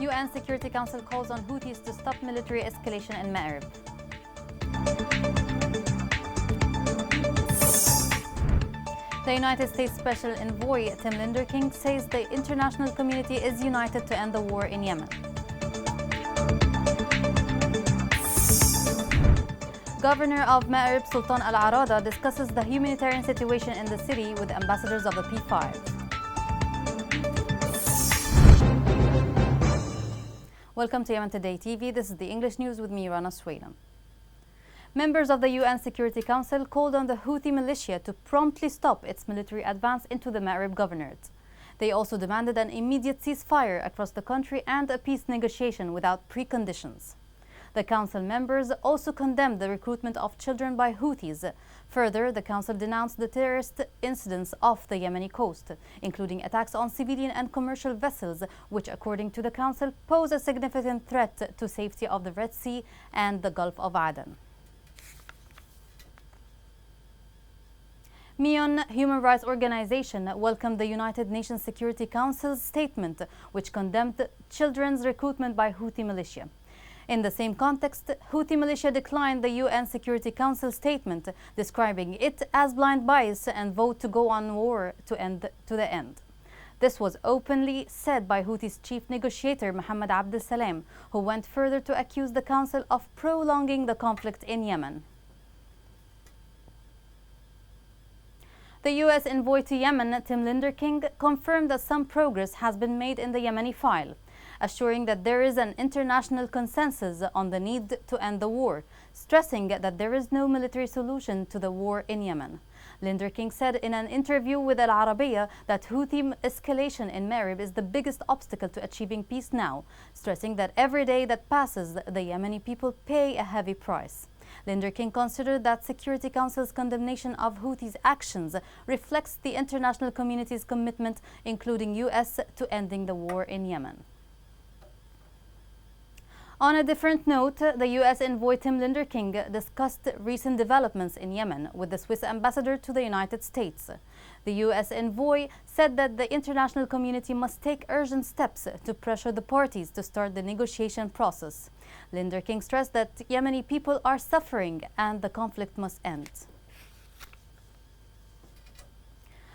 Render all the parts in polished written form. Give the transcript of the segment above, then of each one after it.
UN Security Council calls on Houthis to stop military escalation in Ma'rib. The United States Special Envoy Tim Linderking says the international community is united to end the war in Yemen. Governor of Ma'rib Sultan Al Arada discusses the humanitarian situation in the city with ambassadors of the P5. Welcome to Yemen Today TV. This is the English news with me, Rana Swaylam. Members of the UN Security Council called on the Houthi militia to promptly stop its military advance into the Ma'rib Governorate. They also demanded an immediate ceasefire across the country and a peace negotiation without preconditions. The Council members also condemned the recruitment of children by Houthis. Further, the Council denounced the terrorist incidents off the Yemeni coast, including attacks on civilian and commercial vessels, which, according to the Council, pose a significant threat to safety of the Red Sea and the Gulf of Aden. MION Human Rights Organization welcomed the United Nations Security Council's statement, which condemned children's recruitment by Houthi militia. In the same context, Houthi militia declined the UN Security Council statement, describing it as blind bias and vote to go on war to the end. This was openly said by Houthis chief negotiator Mohammed Abdel Salem, who went further to accuse the Council of prolonging the conflict in Yemen. The U.S. envoy to Yemen, Tim Linderking, confirmed that some progress has been made in the Yemeni file, assuring that there is an international consensus on the need to end the war, stressing that there is no military solution to the war in Yemen. Linderking said in an interview with Al Arabiya that Houthi escalation in Ma'rib is the biggest obstacle to achieving peace now, stressing that every day that passes, the Yemeni people pay a heavy price. Linderking considered that Security Council's condemnation of Houthis' actions reflects the international community's commitment, including U.S., to ending the war in Yemen. On a different note, the U.S. envoy Tim Linderking discussed recent developments in Yemen with the Swiss ambassador to the United States. The U.S. envoy said that the international community must take urgent steps to pressure the parties to start the negotiation process. Linderking stressed that Yemeni people are suffering and the conflict must end.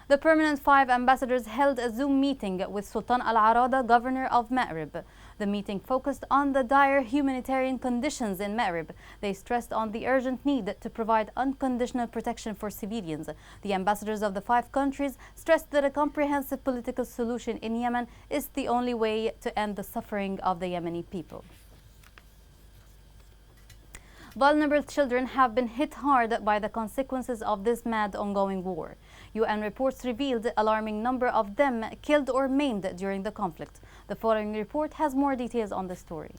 The Permanent Five ambassadors held a Zoom meeting with Sultan Al Arada, governor of Ma'rib. The meeting focused on the dire humanitarian conditions in Ma'rib. They stressed on the urgent need to provide unconditional protection for civilians. The ambassadors of the 5 countries stressed that a comprehensive political solution in Yemen is the only way to end the suffering of the Yemeni people. Vulnerable children have been hit hard by the consequences of this mad ongoing war. UN reports revealed an alarming number of them killed or maimed during the conflict. The following report has more details on the story.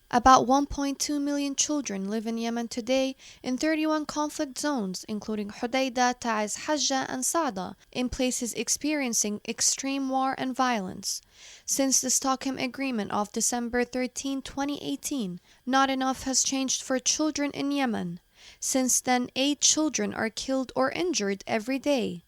About 1.2 million children live in Yemen today in 31 conflict zones, including Hodeidah, Taiz, Hajjah, and Saada, in places experiencing extreme war and violence. Since the Stockholm Agreement of December 13, 2018, not enough has changed for children in Yemen. Since then, 8 children are killed or injured every day.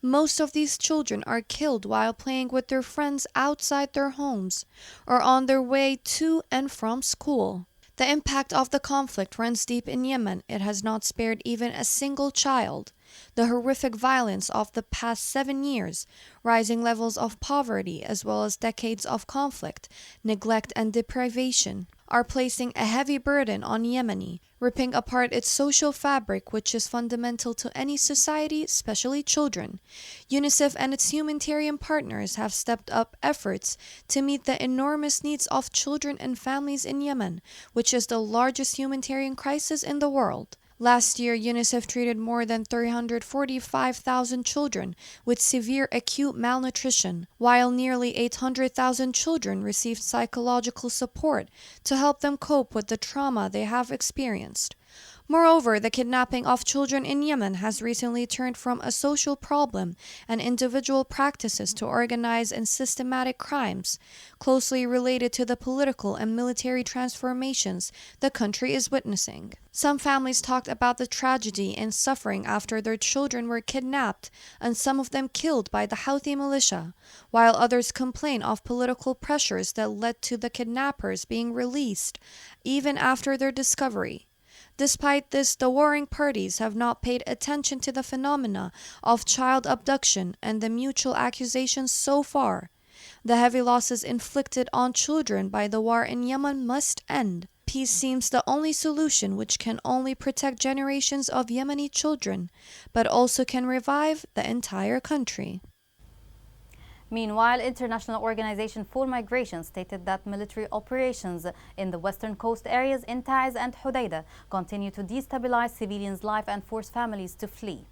Most of these children are killed while playing with their friends outside their homes or on their way to and from school. The impact of the conflict runs deep in Yemen. It has not spared even a single child. The horrific violence of the past 7 years, rising levels of poverty, as well as decades of conflict, neglect, and deprivation, are placing a heavy burden on Yemeni, ripping apart its social fabric, which is fundamental to any society, especially children. UNICEF and its humanitarian partners have stepped up efforts to meet the enormous needs of children and families in Yemen, which is the largest humanitarian crisis in the world. Last year, UNICEF treated more than 345,000 children with severe acute malnutrition, while nearly 800,000 children received psychological support to help them cope with the trauma they have experienced. Moreover, the kidnapping of children in Yemen has recently turned from a social problem and individual practices to organized and systematic crimes, closely related to the political and military transformations the country is witnessing. Some families talked about the tragedy and suffering after their children were kidnapped and some of them killed by the Houthi militia, while others complain of political pressures that led to the kidnappers being released even after their discovery. Despite this, the warring parties have not paid attention to the phenomena of child abduction and the mutual accusations so far. The heavy losses inflicted on children by the war in Yemen must end. Peace seems the only solution which can only protect generations of Yemeni children, but also can revive the entire country. Meanwhile, International Organization for Migration stated that military operations in the western coast areas in Taiz and Hodeidah continue to destabilize civilians' life and force families to flee.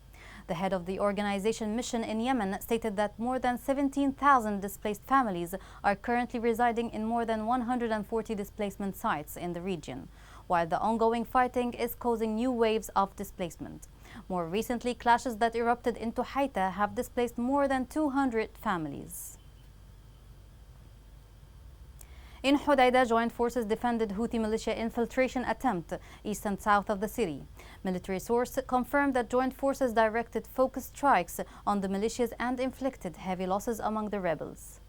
The head of the organization mission in Yemen stated that more than 17,000 displaced families are currently residing in more than 140 displacement sites in the region, while the ongoing fighting is causing new waves of displacement. More recently, clashes that erupted in Haita have displaced more than 200 families. In Hodeidah, joint forces defended Houthi militia infiltration attempt east and south of the city. Military source confirmed that joint forces directed focused strikes on the militias and inflicted heavy losses among the rebels.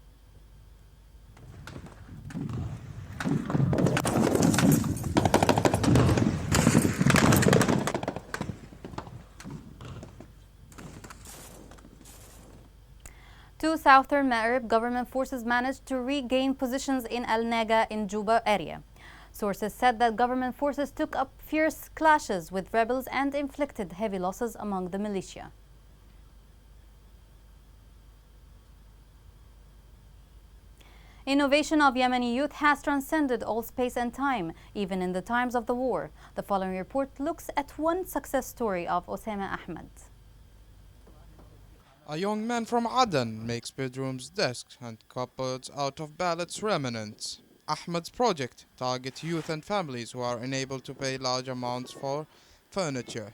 Two southern Maghreb government forces managed to regain positions in Al Naga in Juba area. Sources said that government forces took up fierce clashes with rebels and inflicted heavy losses among the militia. Innovation of Yemeni youth has transcended all space and time, even in the times of the war. The following report looks at one success story of Osama Ahmed. A young man from Aden makes bedrooms, desks and cupboards out of ballots remnants. Ahmed's project targets youth and families who are unable to pay large amounts for furniture.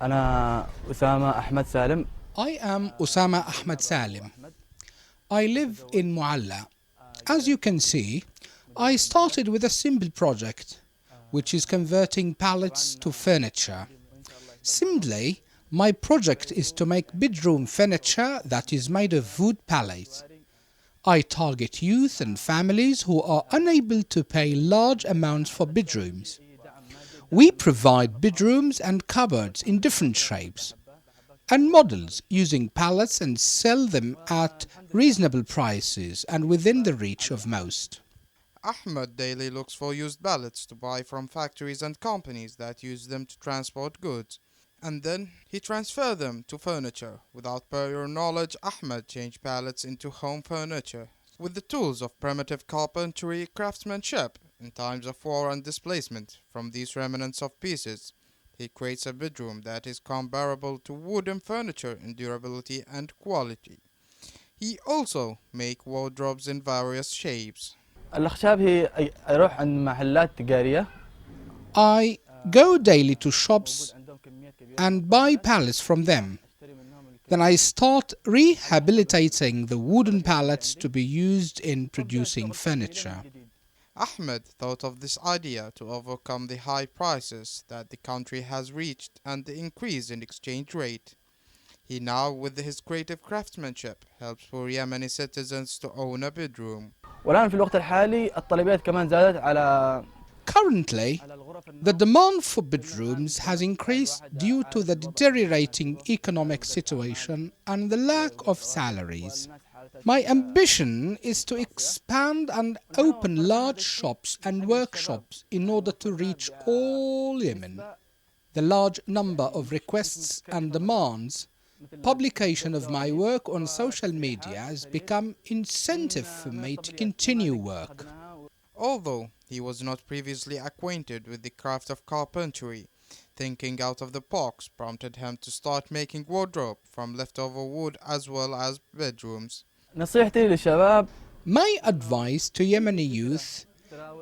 I am Osama Ahmed Salim. I live in Mualla. As you can see, I started with a simple project, which is converting pallets to furniture. Simply, my project is to make bedroom furniture that is made of wood pallets. I target youth and families who are unable to pay large amounts for bedrooms. We provide bedrooms and cupboards in different shapes and models using pallets and sell them at reasonable prices and within the reach of most. Ahmed daily looks for used pallets to buy from factories and companies that use them to transport goods. And then he transferred them to furniture. Without prior knowledge, Ahmed changed pallets into home furniture with the tools of primitive carpentry craftsmanship. In times of war and displacement, from these remnants of pieces, he creates a bedroom that is comparable to wooden furniture in durability and quality. He also makes wardrobes in various shapes. I go daily to shops and buy pallets from them. Then I start rehabilitating the wooden pallets to be used in producing furniture. Ahmed thought of this idea to overcome the high prices that the country has reached and the increase in exchange rate. He now, with his creative craftsmanship, helps poor Yemeni citizens to own a bedroom. Currently, the demand for bedrooms has increased due to the deteriorating economic situation and the lack of salaries. My ambition is to expand and open large shops and workshops in order to reach all Yemen. The large number of requests and demands, publication of my work on social media has become incentive for me to continue work. Although he was not previously acquainted with the craft of carpentry, thinking out of the box prompted him to start making wardrobe from leftover wood as well as bedrooms. My advice to Yemeni youth,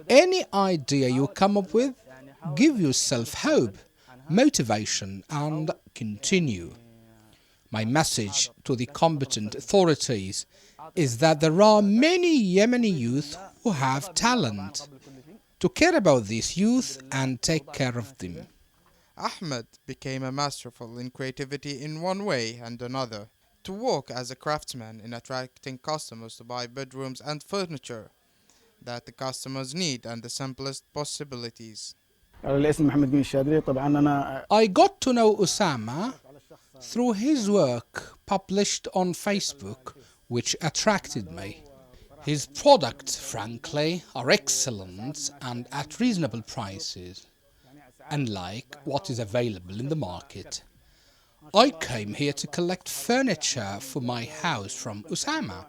any idea you come up with, give yourself hope, motivation, and continue. My message to the competent authorities is that there are many Yemeni youth who have talent. To care about these youth and take care of them. Ahmed became a masterful in creativity in one way and another, to work as a craftsman in attracting customers to buy bedrooms and furniture that the customers need and the simplest possibilities. I got to know Osama through his work published on Facebook, which attracted me. His products, frankly, are excellent and at reasonable prices, unlike what is available in the market. I came here to collect furniture for my house from Osama.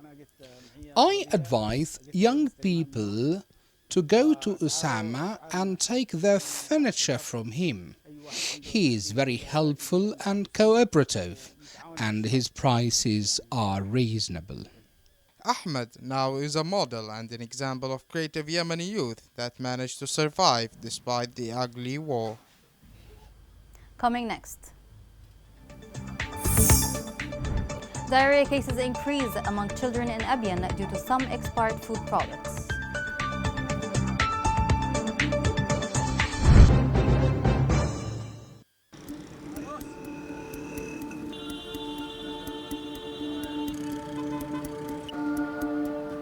I advise young people to go to Osama and take their furniture from him. He is very helpful and cooperative, and his prices are reasonable. Ahmed now is a model and an example of creative Yemeni youth that managed to survive despite the ugly war. Coming next. Diarrhea cases increase among children in Abiyan due to some expired food products.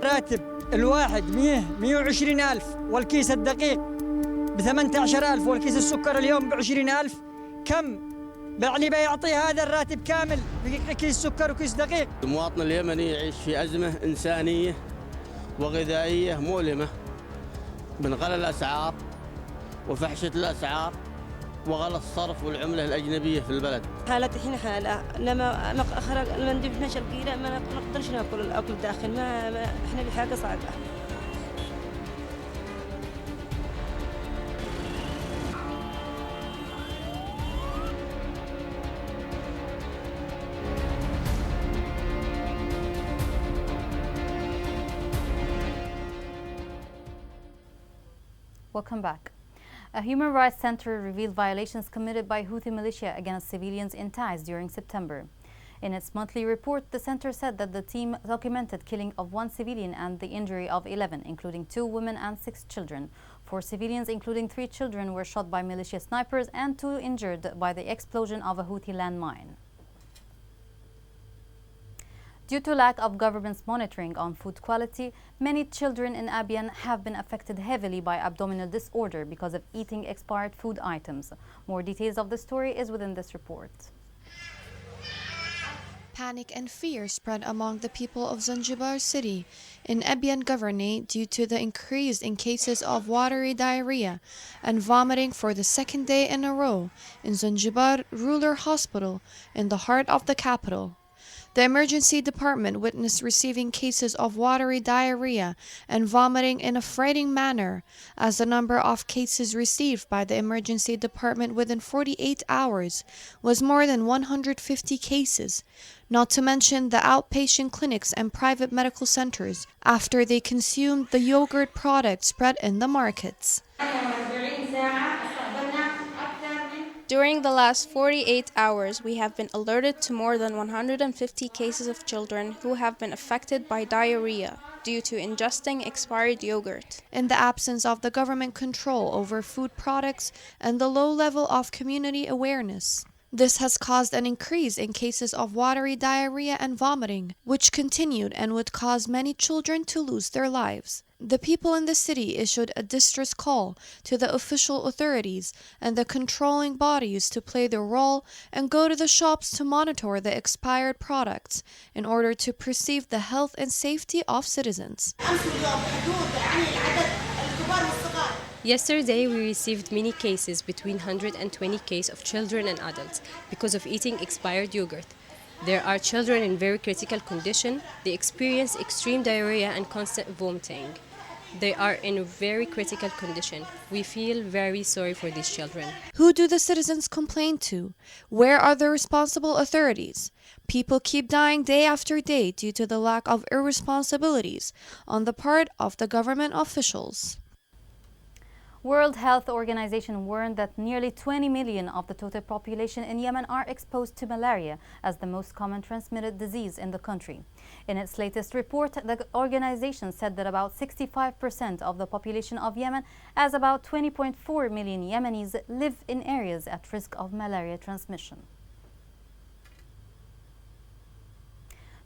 راتب الواحد 120 ألف والكيس الدقيق ب18 ألف والكيس السكر اليوم ب20 ألف. كم يعني بيعطي هذا الراتب كامل كيس سكر وكيس دقيق؟ المواطن اليمني يعيش في أزمة إنسانية وغذائية مؤلمة من غلاء الأسعار وفحشة الأسعار وغلاء الصرف والعملة الأجنبية في البلد. حالتي الحين حالة لما أخرج لما ندي 12 كيلو ما نقدرش ناكل الأكل الداخل ما إحنا بحاجة صعبة. Welcome back. A human rights center revealed violations committed by Houthi militia against civilians in Taiz during September. In its monthly report, the center said that the team documented killing of 1 civilian and the injury of 11, including 2 women and 6 children. 4 civilians, including 3 children, were shot by militia snipers and 2 injured by the explosion of a Houthi landmine. Due to lack of government's monitoring on food quality, many children in Abiyan have been affected heavily by abdominal disorder because of eating expired food items. More details of the story is within this report. Panic and fear spread among the people of Zanzibar city in Abiyan Governorate due to the increase in cases of watery diarrhea and vomiting for the second day in a row in Zanzibar Rural Hospital in the heart of the capital. The emergency department witnessed receiving cases of watery diarrhea and vomiting in a frightening manner, as the number of cases received by the emergency department within 48 hours was more than 150 cases, not to mention the outpatient clinics and private medical centers after they consumed the yogurt product spread in the markets. During the last 48 hours, we have been alerted to more than 150 cases of children who have been affected by diarrhea due to ingesting expired yogurt. In the absence of the government control over food products and the low level of community awareness, this has caused an increase in cases of watery diarrhea and vomiting, which continued and would cause many children to lose their lives. The people in the city issued a distress call to the official authorities and the controlling bodies to play their role and go to the shops to monitor the expired products in order to perceive the health and safety of citizens. Yesterday, we received many cases, between 120 cases of children and adults, because of eating expired yogurt. There are children in very critical condition. They experience extreme diarrhea and constant vomiting. They are in a very critical condition. We feel very sorry for these children. Who do the citizens complain to? Where are the responsible authorities? People keep dying day after day due to the lack of irresponsibilities on the part of the government officials. World Health Organization warned that nearly 20 million of the total population in Yemen are exposed to malaria as the most common transmitted disease in the country. In its latest report, the organization said that about 65% of the population of Yemen, as about 20.4 million Yemenis, live in areas at risk of malaria transmission.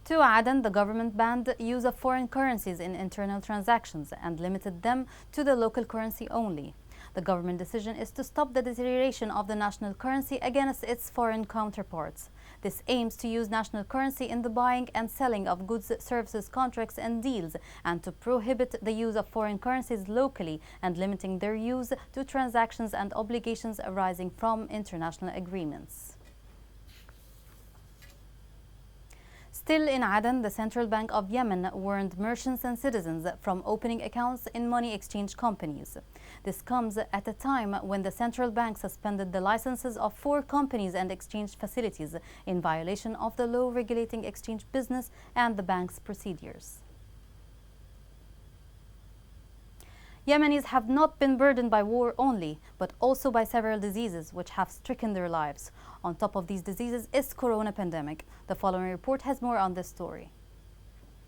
To Aden, the government banned use of foreign currencies in internal transactions and limited them to the local currency only. The government decision is to stop the deterioration of the national currency against its foreign counterparts. This aims to use national currency in the buying and selling of goods, services, contracts and deals, and to prohibit the use of foreign currencies locally and limiting their use to transactions and obligations arising from international agreements. Still in Aden, the Central Bank of Yemen warned merchants and citizens from opening accounts in money exchange companies. This comes at a time when the central bank suspended the licenses of 4 companies and exchange facilities in violation of the law regulating exchange business and the bank's procedures. Yemenis have not been burdened by war only, but also by several diseases which have stricken their lives. On top of these diseases is corona pandemic. The following report has more on this story.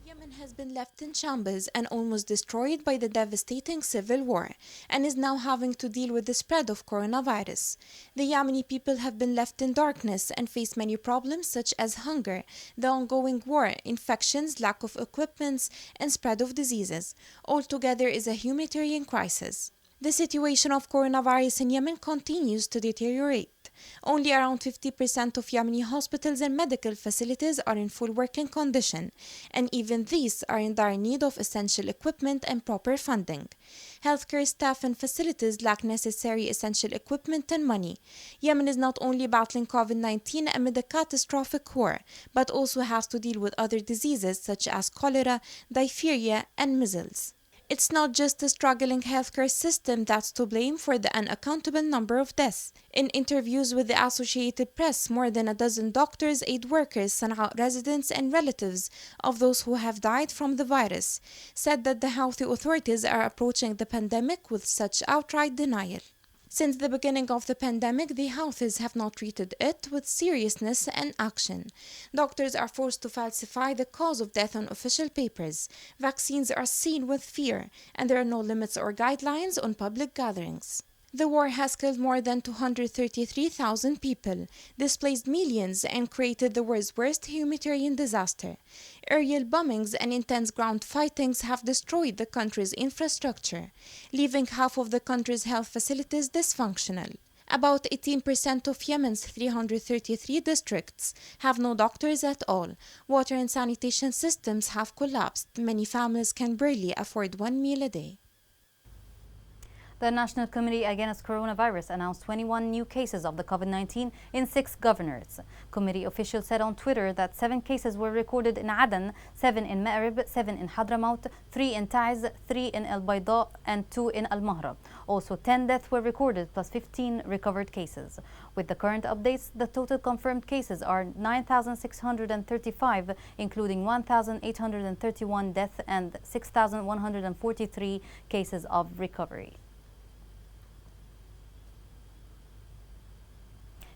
Yemen has been left in shambles and almost destroyed by the devastating civil war and is now having to deal with the spread of coronavirus. The Yemeni people have been left in darkness and face many problems such as hunger, the ongoing war, infections, lack of equipment, and spread of diseases. Altogether is a humanitarian crisis. The situation of coronavirus in Yemen continues to deteriorate. Only around 50% of Yemeni hospitals and medical facilities are in full working condition, and even these are in dire need of essential equipment and proper funding. Healthcare staff and facilities lack necessary essential equipment and money. Yemen is not only battling COVID-19 amid a catastrophic war, but also has to deal with other diseases such as cholera, diphtheria, and measles. It's not just the struggling healthcare system that's to blame for the unaccountable number of deaths. In interviews with the Associated Press, more than a dozen doctors, aid workers, Sana'a residents, and relatives of those who have died from the virus said that the health authorities are approaching the pandemic with such outright denial. Since the beginning of the pandemic, the authorities have not treated it with seriousness and action. Doctors are forced to falsify the cause of death on official papers. Vaccines are seen with fear, and there are no limits or guidelines on public gatherings. The war has killed more than 233,000 people, displaced millions, and created the world's worst humanitarian disaster. Aerial bombings and intense ground fightings have destroyed the country's infrastructure, leaving half of the country's health facilities dysfunctional. About 18% of Yemen's 333 districts have no doctors at all. Water and sanitation systems have collapsed. Many families can barely afford one meal a day. The National Committee Against Coronavirus announced 21 new cases of the COVID-19 in 6 governorates. Committee officials said on Twitter that 7 cases were recorded in Aden, 7 in Ma'rib, 7 in Hadramaut, 3 in Taiz, 3 in El Bayda, and 2 in Al Mahra. Also, 10 deaths were recorded plus 15 recovered cases. With the current updates, the total confirmed cases are 9,635, including 1,831 deaths and 6,143 cases of recovery.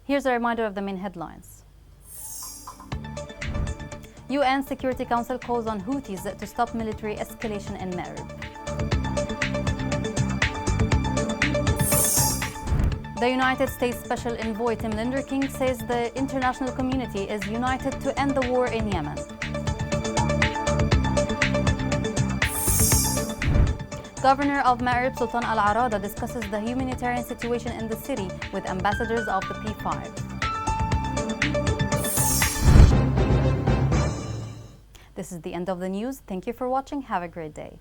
Here's a reminder of the main headlines. UN Security Council calls on Houthis to stop military escalation in Ma'rib. The United States Special Envoy Tim Linderking says the international community is united to end the war in Yemen. Governor of Ma'rib Sultan Al Arada discusses the humanitarian situation in the city with ambassadors of the P5. This is the end of the news. Thank you for watching. Have a great day.